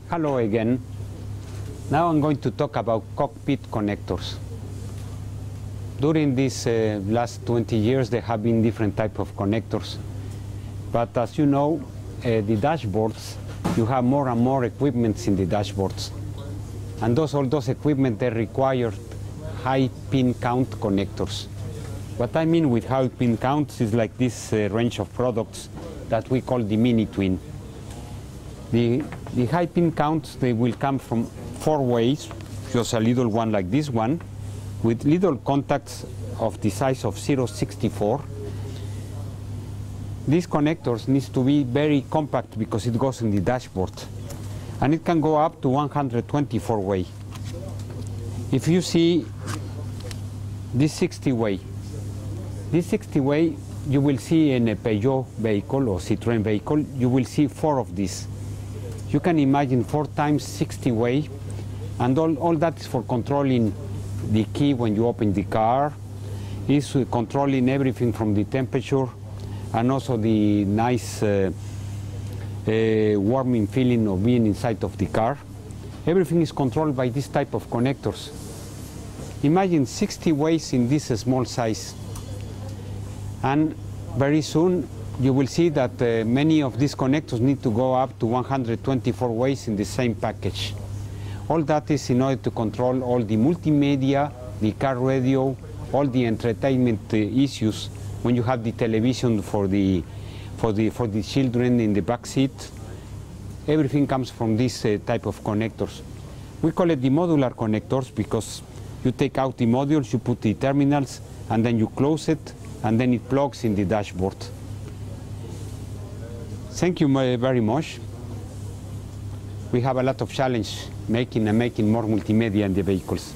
Hello again. Now I'm going to talk about cockpit connectors. During these last 20 years there have been different types of connectors. But as you know, the dashboards, you have more and more equipments in the dashboards. And all those equipment, they require high pin count connectors. What I mean with high pin counts is like this range of products that we call the mini twin. The high pin counts, they will come from 4 ways, just a little one like this one, with little contacts of the size of 0.64. These connectors needs to be very compact because it goes in the dashboard. And it can go up to 124 way. If you see this 60 way, you will see in a Peugeot vehicle or Citroën vehicle, you will see 4 of these. You can imagine 4 times 60 way, and all that is for controlling the key when you open the car, is controlling everything from the temperature and also the nice warming feeling of being inside of the car. Everything is controlled by this type of connectors. Imagine 60 ways in this small size. And very soon you will see that many of these connectors need to go up to 124 ways in the same package. All that is in order to control all the multimedia, the car radio, all the entertainment issues when you have the television for the children in the back seat. Everything comes from this type of connectors. We call it the modular connectors because you take out the modules, you put the terminals, and then you close it, and then it plugs in the dashboard. Thank you very much. We have a lot of challenge making more multimedia in the vehicles.